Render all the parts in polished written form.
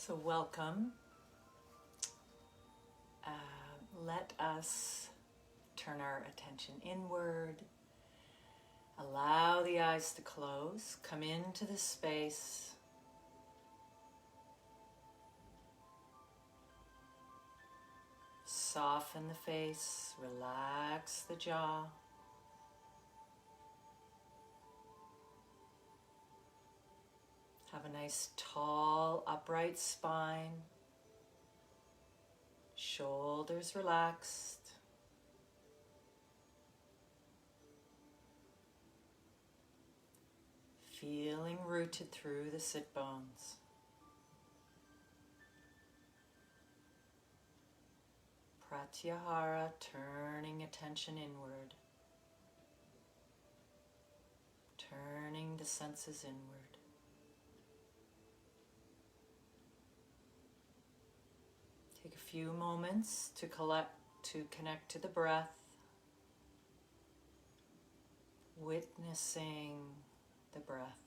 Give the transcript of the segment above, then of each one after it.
So welcome. Let us turn our attention inward. Allow the eyes to close. Come into this space. Soften the face. Relax the jaw. Have a nice, tall, upright spine. Shoulders relaxed. Feeling rooted through the sit bones. Pratyahara, turning attention inward. Turning the senses inward. Take a few moments to connect to the breath, witnessing the breath.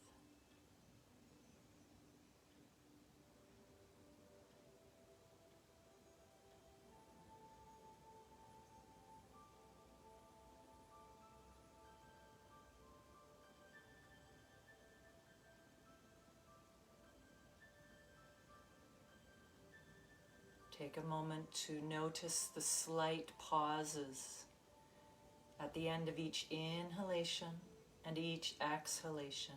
Take a moment to notice the slight pauses at the end of each inhalation and each exhalation.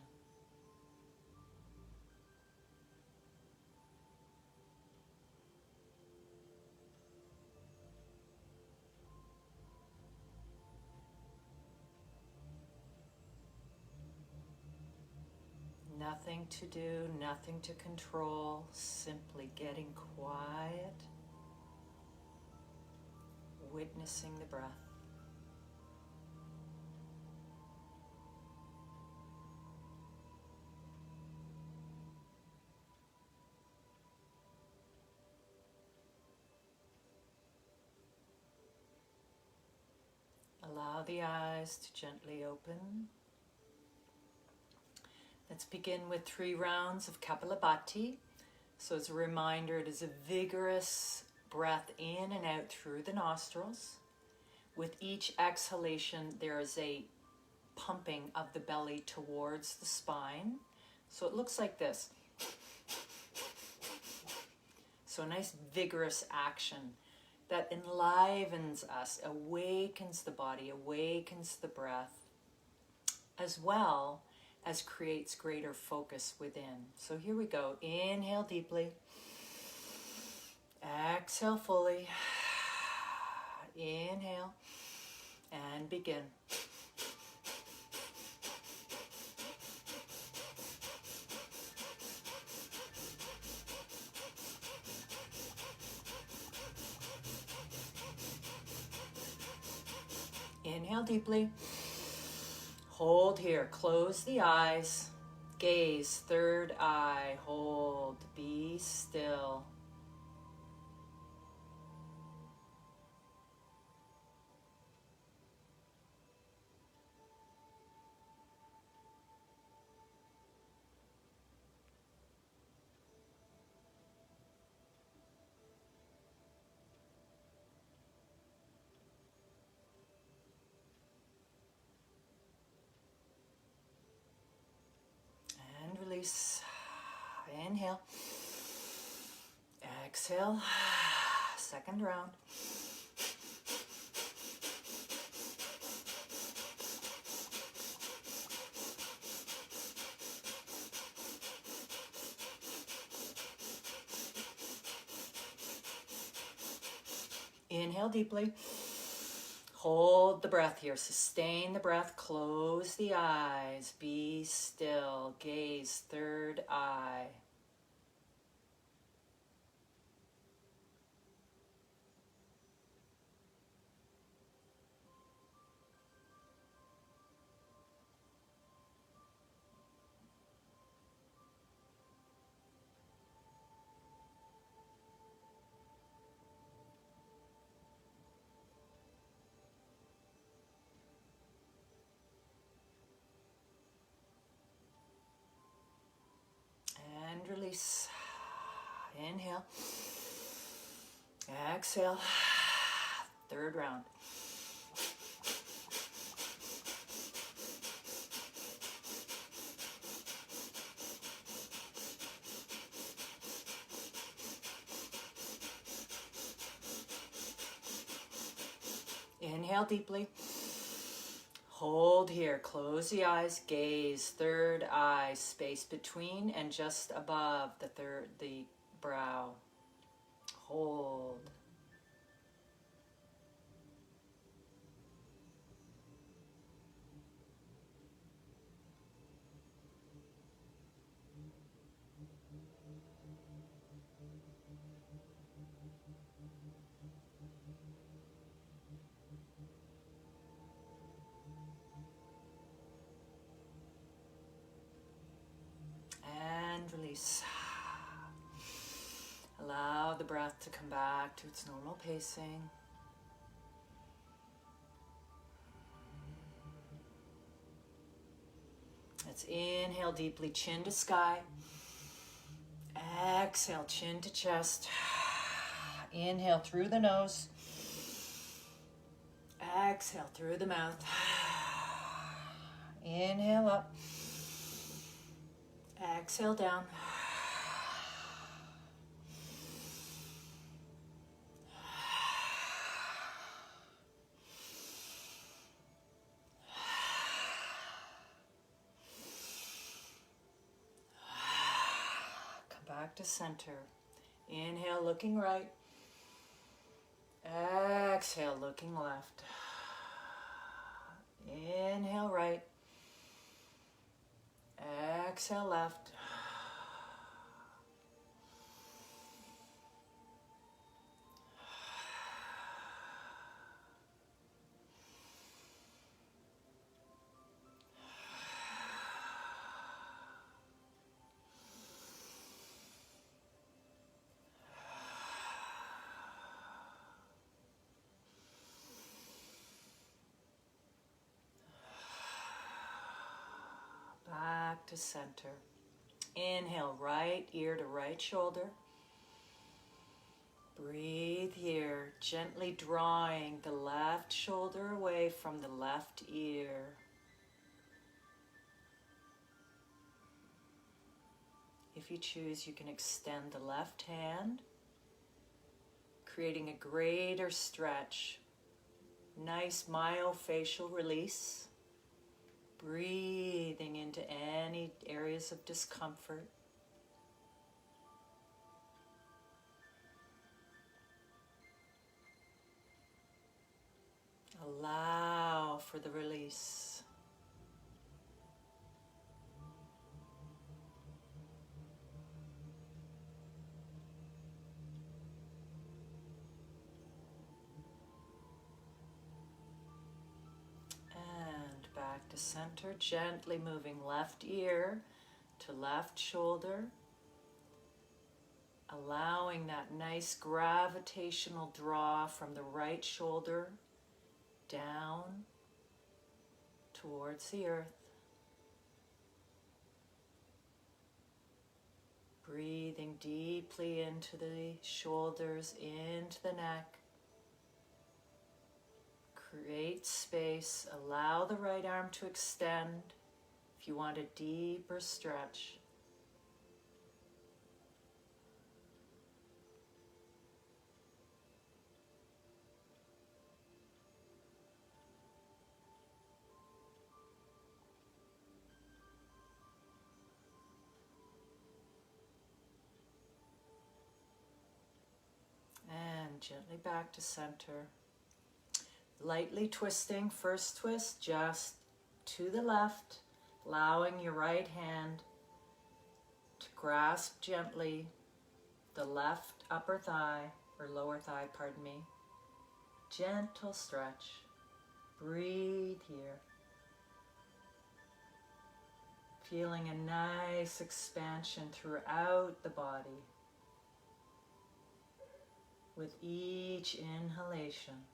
Nothing to do, nothing to control, simply getting quiet, witnessing the breath. Allow the eyes to gently open. Let's begin with 3 rounds of Kapalabhati. So as a reminder, it is a vigorous breath in and out through the nostrils. With each exhalation, there is a pumping of the belly towards the spine. So it looks like this. So a nice vigorous action that enlivens us, awakens the body, awakens the breath, as well as creates greater focus within. So here we go. Inhale deeply. Exhale fully. Inhale and begin. Inhale deeply. Hold here. Close the eyes. Gaze, third eye. Hold. Be still. Release. Inhale. Exhale. Second round. Inhale deeply. Hold the breath here. Sustain the breath. Close the eyes. Be still. Gaze, third eye. And release. Inhale. Exhale. Third round. Inhale deeply. Hold here. Close the eyes. Gaze. Third eye. Space between and just above the brow. Hold. And release. Allow the breath to come back to its normal pacing. Let's inhale deeply, chin to sky. Exhale, chin to chest. Inhale through the nose. Exhale through the mouth. Inhale up. Exhale down. Come back to center. Inhale, looking right. Exhale, looking left. Inhale, right. Exhale, left. Back to center. Inhale, right ear to right shoulder. Breathe here, gently drawing the left shoulder away from the left ear. If you choose, you can extend the left hand, creating a greater stretch. Nice myofascial release. Breathing into any areas of discomfort. Allow for the release. And back to center, gently moving left ear to left shoulder. Allowing that nice gravitational draw from the right shoulder down towards the earth. Breathing deeply into the shoulders, into the neck. Create space. Allow the right arm to extend if you want a deeper stretch. And gently back to center. Lightly twisting, first twist just to the left, allowing your right hand to grasp gently the left upper thigh, or lower thigh, pardon me. Gentle stretch. Breathe here. Feeling a nice expansion throughout the body with each inhalation.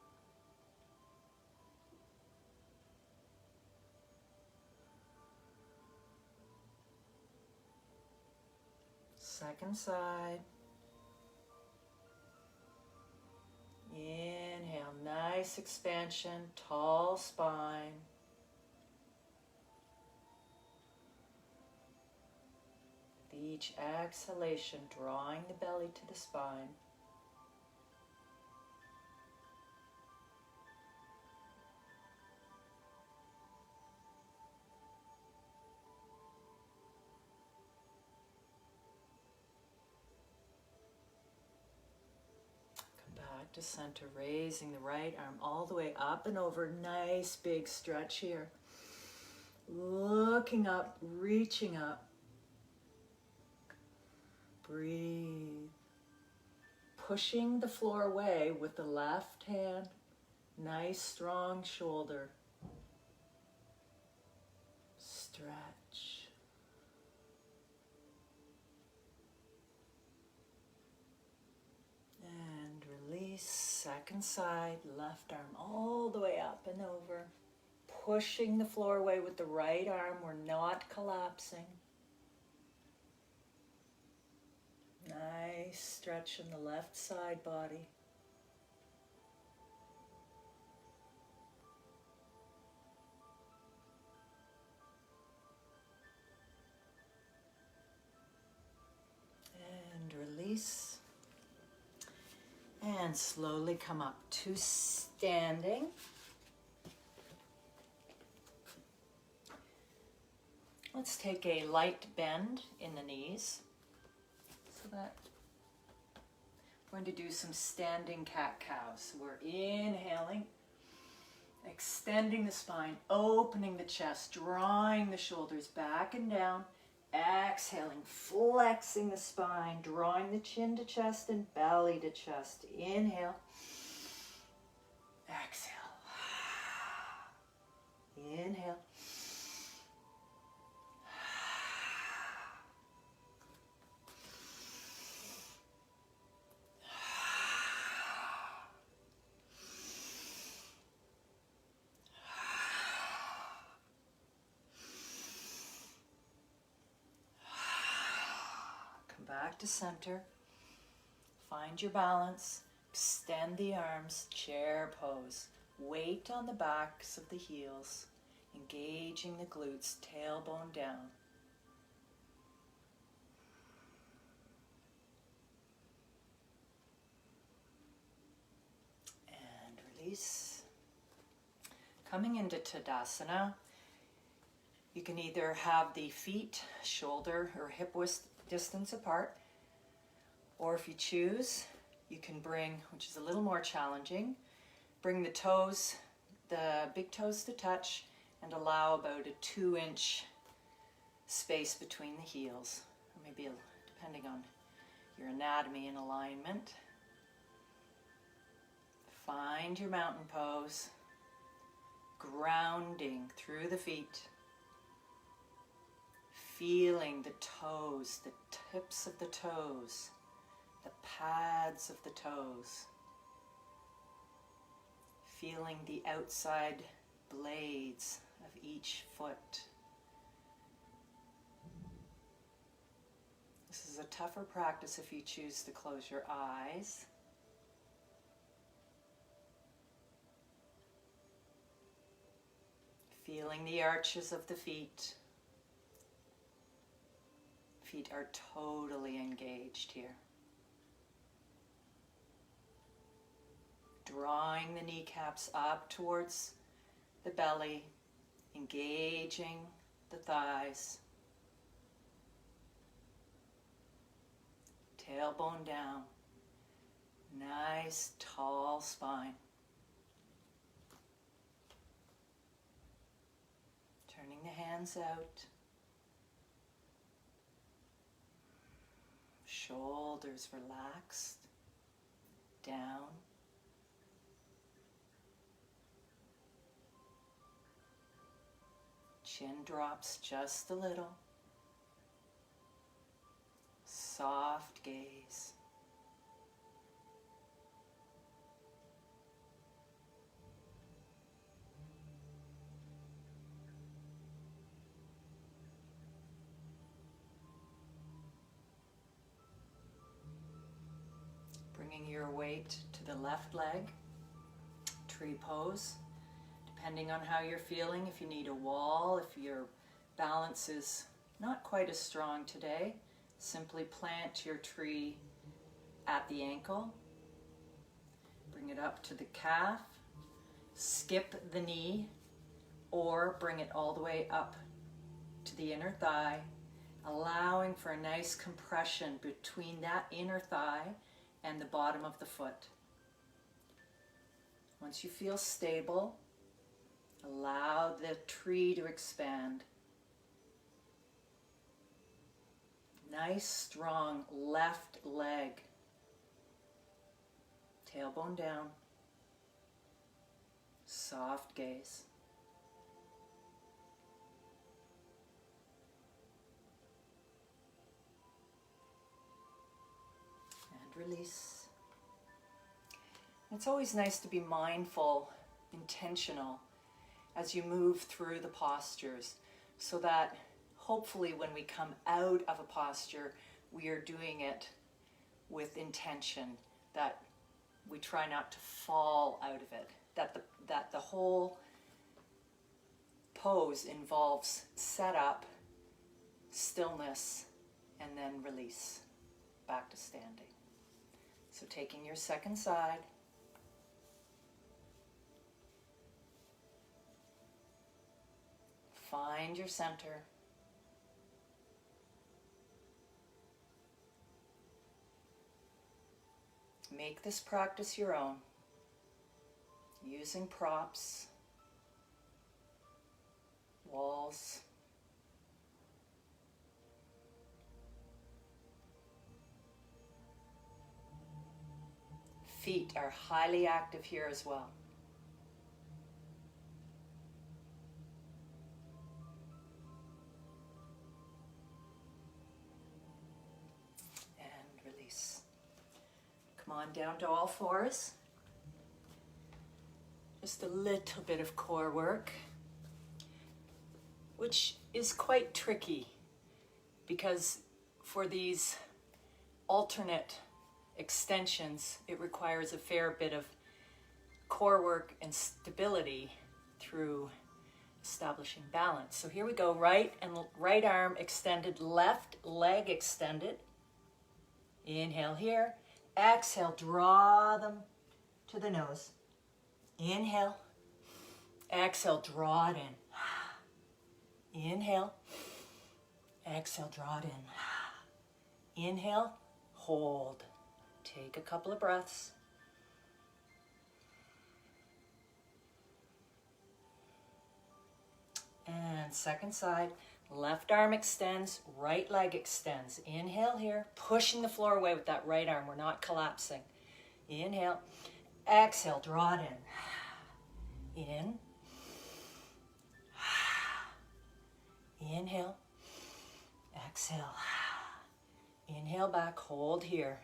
Second side. Inhale, nice expansion, tall spine. With each exhalation, drawing the belly to the spine. Back to center, raising the right arm all the way up and over. Nice big stretch here. Looking up, reaching up. Breathe. Pushing the floor away with the left hand. Nice strong shoulder. Stretch. Release, second side, left arm all the way up and over. Pushing the floor away with the right arm, we're not collapsing. Nice stretch in the left side body. And release. And slowly come up to standing. Let's take a light bend in the knees. So that we're going to do some standing cat-cow. So we're inhaling, extending the spine, opening the chest, drawing the shoulders back and down. Exhaling, flexing the spine, drawing the chin to chest and belly to chest. Inhale. Exhale. Inhale. Back to center. Find your balance. Extend the arms. Chair pose. Weight on the backs of the heels. Engaging the glutes. Tailbone down. And release. Coming into Tadasana, you can either have the feet shoulder or hip width distance apart, or if you choose, you can bring, which is a little more challenging, bring the toes, the big toes to touch, and allow about a 2-inch space between the heels, or maybe depending on your anatomy and alignment. Find your mountain pose, grounding through the feet. Feeling the toes, the tips of the toes, the pads of the toes. Feeling the outside blades of each foot. This is a tougher practice if you choose to close your eyes. Feeling the arches of the feet. Feet are totally engaged here. Drawing the kneecaps up towards the belly, engaging the thighs. Tailbone down. Nice tall spine. Turning the hands out. Shoulders relaxed, down. Chin drops just a little. Soft gaze. your weight to the left leg, tree pose. Depending on how you're feeling, if you need a wall, if your balance is not quite as strong today, simply plant your tree at the ankle. Bring it up to the calf, skip the knee, or bring it all the way up to the inner thigh, allowing for a nice compression between that inner thigh and the bottom of the foot. Once you feel stable, allow the tree to expand. Nice, strong left leg. Tailbone down. Soft gaze. And release. It's always nice to be mindful, intentional, as you move through the postures, so that hopefully when we come out of a posture, we are doing it with intention, that we try not to fall out of it, that the whole pose involves setup, stillness, and then release, back to standing. So taking your second side, find your center. Make this practice your own, using props, walls. Feet are highly active here as well. Come on down to all fours. Just a little bit of core work, which is quite tricky because for these alternate extensions, it requires a fair bit of core work and stability through establishing balance. So here we go, right arm extended, left leg extended. Inhale here. Exhale, draw them to the nose. Inhale. Exhale, draw it in. Inhale. Exhale, draw it in. Inhale, hold. Take a couple of breaths. And second side. Left arm extends, right leg extends. Inhale here, pushing the floor away with that right arm. We're not collapsing. Inhale. Exhale, draw it in. Inhale. Exhale. Inhale back, hold here.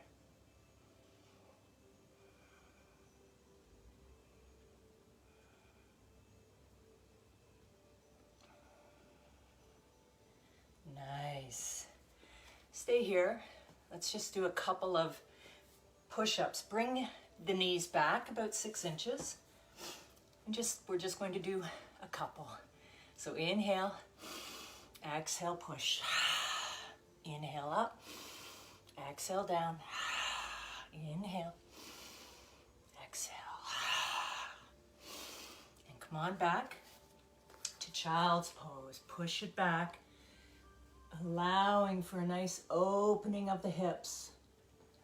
Nice. Stay here. Let's just do a couple of push-ups. Bring the knees back about 6 inches. And we're just going to do a couple. So inhale, exhale, push. Inhale up, exhale down. Inhale, exhale. And come on back to child's pose. Push it back. Allowing for a nice opening of the hips,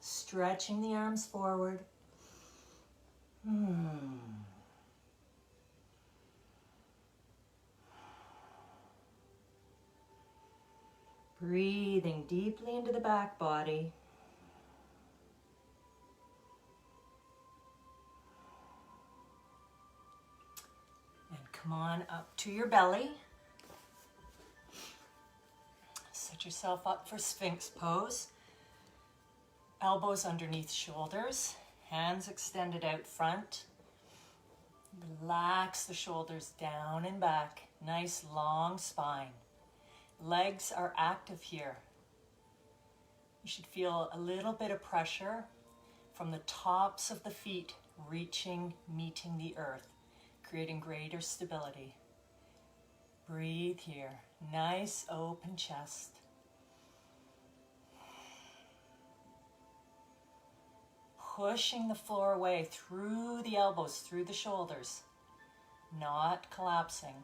stretching the arms forward. Breathing deeply into the back body. And come on up to your belly. Set yourself up for Sphinx pose. Elbows underneath shoulders, hands extended out front. Relax the shoulders down and back. Nice long spine. Legs are active here. You should feel a little bit of pressure from the tops of the feet reaching, meeting the earth, creating greater stability. Breathe here. Nice open chest. Pushing the floor away through the elbows, through the shoulders, not collapsing.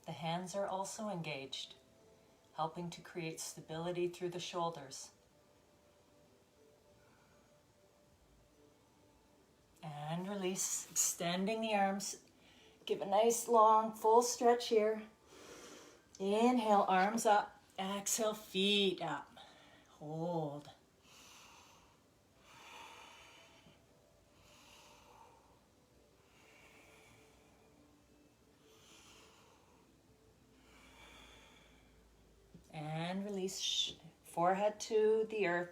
The hands are also engaged, helping to create stability through the shoulders. And release, extending the arms. Give a nice long full stretch here. Inhale, arms up. Exhale, feet up. Hold. And release, forehead to the earth.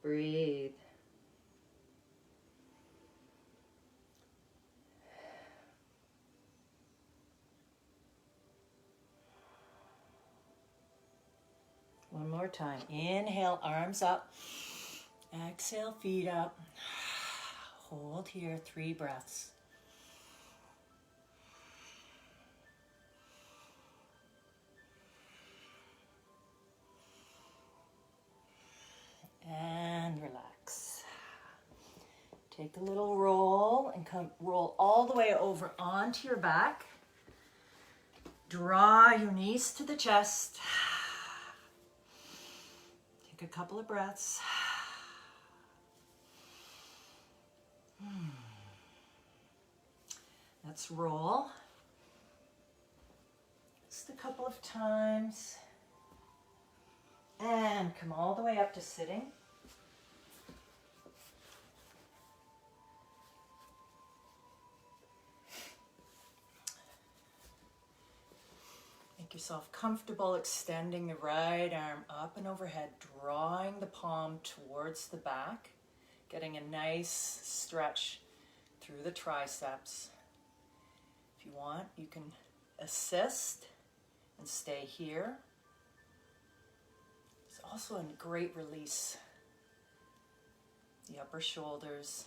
Breathe. One more time. Inhale, arms up. Exhale, feet up. Hold here, 3 breaths. And relax. Take a little roll and roll all the way over onto your back. Draw your knees to the chest. Take a couple of breaths. Let's roll. Just a couple of times. And come all the way up to sitting. Make yourself comfortable, extending the right arm up and overhead, drawing the palm towards the back, getting a nice stretch through the triceps. If you want, you can assist and stay here. It's also a great release. The upper shoulders.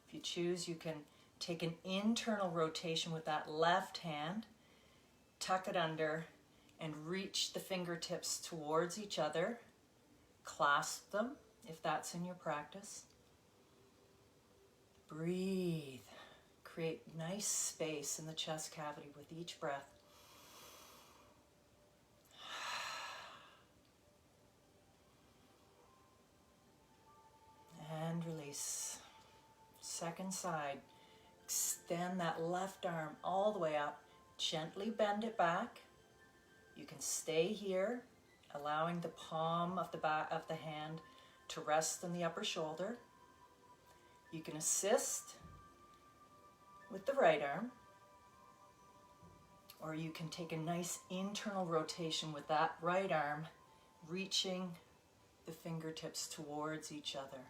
If you choose, you can take an internal rotation with that left hand, tuck it under, and reach the fingertips towards each other. Clasp them, if that's in your practice. Breathe. Create nice space in the chest cavity with each breath. And release. Second side. Extend that left arm all the way up. Gently bend it back. You can stay here, allowing the palm of the back of the hand to rest on the upper shoulder. You can assist with the right arm, or you can take a nice internal rotation with that right arm, reaching the fingertips towards each other.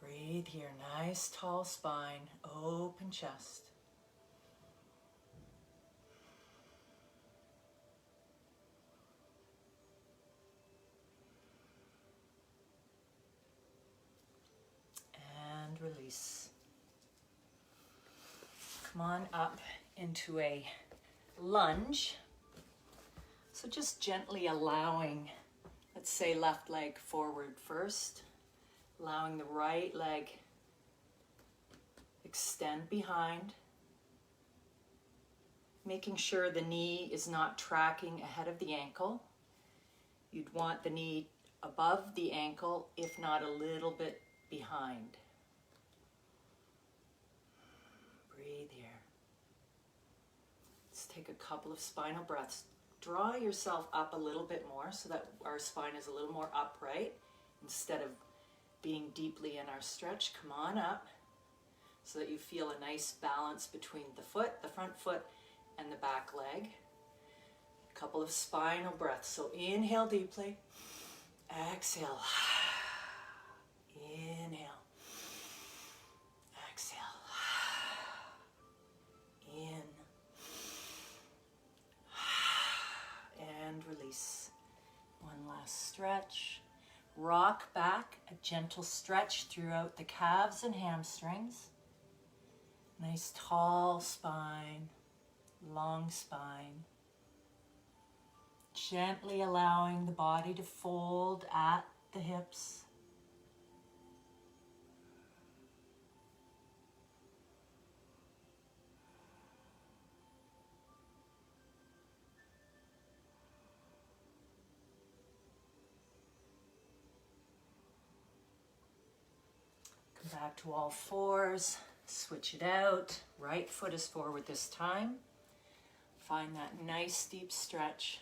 Breathe here, nice tall spine, open chest. And release. Come on up into a lunge. So just gently allowing, let's say left leg forward first, allowing the right leg extend behind, making sure the knee is not tracking ahead of the ankle. You'd want the knee above the ankle, if not a little bit behind. Breathe here. Let's take a couple of spinal breaths. Draw yourself up a little bit more so that our spine is a little more upright instead of being deeply in our stretch. Come on up so that you feel a nice balance between the foot, the front foot, and the back leg. A couple of spinal breaths. So inhale deeply. Exhale. Inhale. Exhale. In. stretch. Rock back, a gentle stretch throughout the calves and hamstrings. Nice tall spine, long spine. Gently allowing the body to fold at the hips. Come back to all fours, switch it out. Right foot is forward this time. Find that nice deep stretch.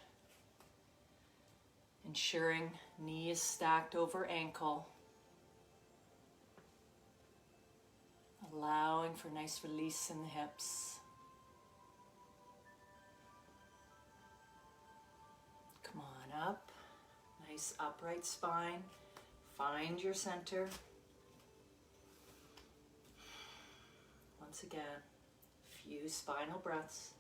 Ensuring knee is stacked over ankle. Allowing for nice release in the hips. Come on up. Nice upright spine. Find your center. Once again, few spinal breaths.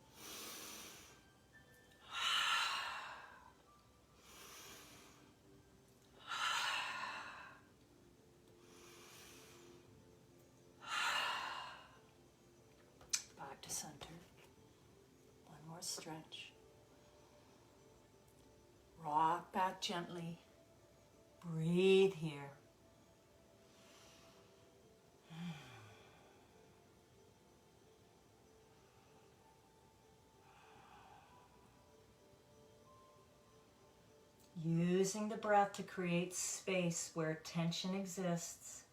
Back to center. One more stretch. Rock back gently. Breathe here. Using the breath to create space where tension exists.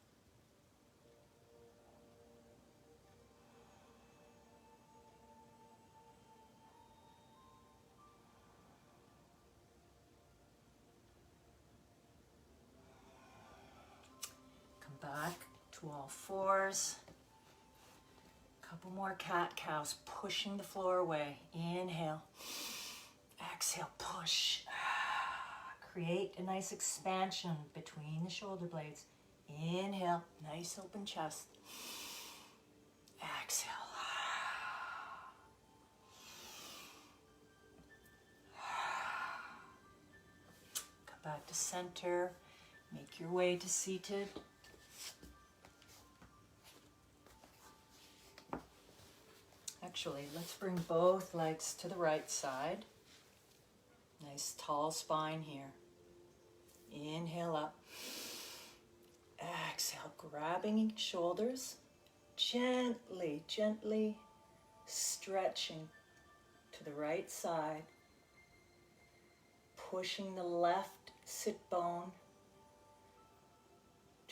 Come back to all fours. Couple more cat-cows, pushing the floor away. Inhale. Exhale, push. Create a nice expansion between the shoulder blades. Inhale, nice open chest. Exhale. Come back to center. Make your way to seated. Actually, let's bring both legs to the right side. Nice tall spine here. Inhale up. Exhale, grabbing shoulders. Gently, gently stretching to the right side. Pushing the left sit bone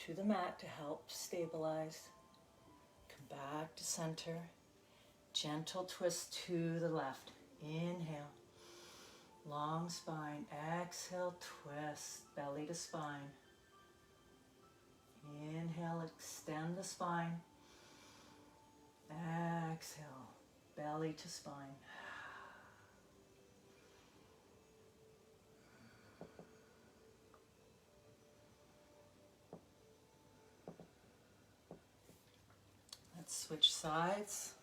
to the mat to help stabilize. Come back to center. Gentle twist to the left. Inhale. Long spine. Exhale, twist. Belly to spine. Inhale, extend the spine. Exhale, belly to spine. Let's switch sides.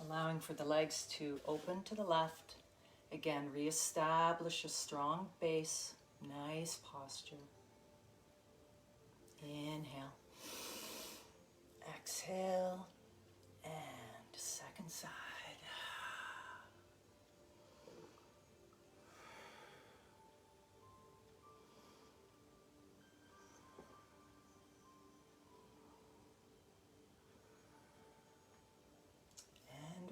Allowing for the legs to open to the left. Again, reestablish a strong base. Nice posture. Inhale. Exhale. And second side.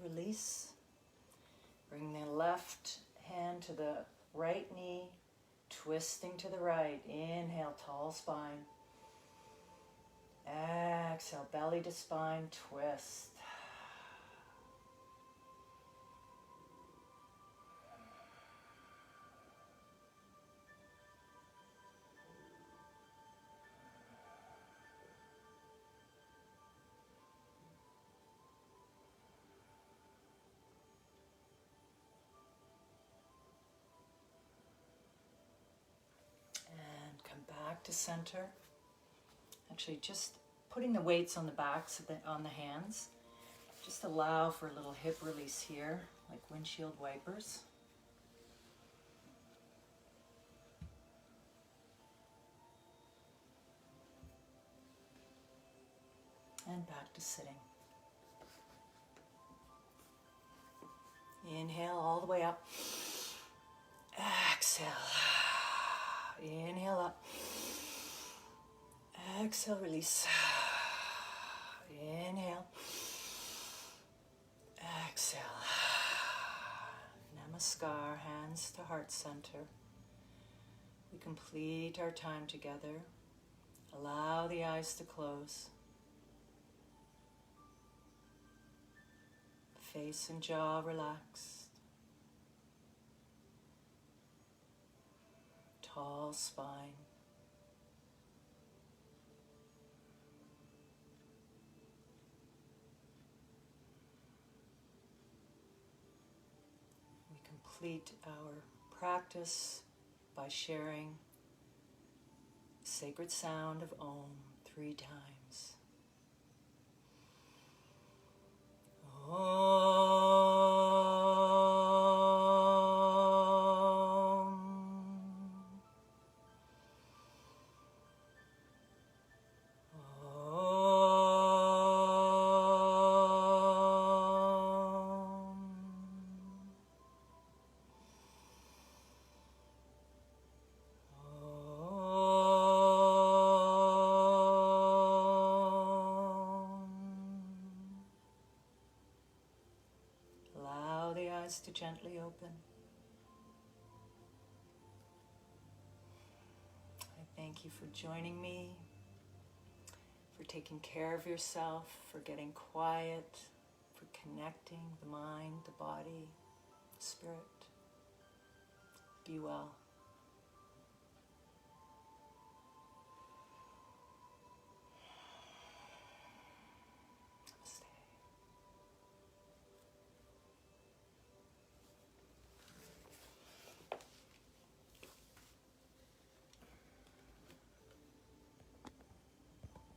Release. Bring the left hand to the right knee, twisting to the right. Inhale, tall spine. Exhale, belly to spine, twist. Back to center. Actually, just putting the weights on the backs on the hands. Just allow for a little hip release here, like windshield wipers. And back to sitting. Inhale all the way up. Exhale. Inhale up. Exhale, release. Inhale. Exhale. Namaskar, hands to heart center. We complete our time together. Allow the eyes to close. Face and jaw relaxed. Tall spine. We complete our practice by sharing the sacred sound of Om 3 times. Allow the eyes to gently open. I thank you for joining me, for taking care of yourself, for getting quiet, for connecting the mind, the body, the spirit. Be well.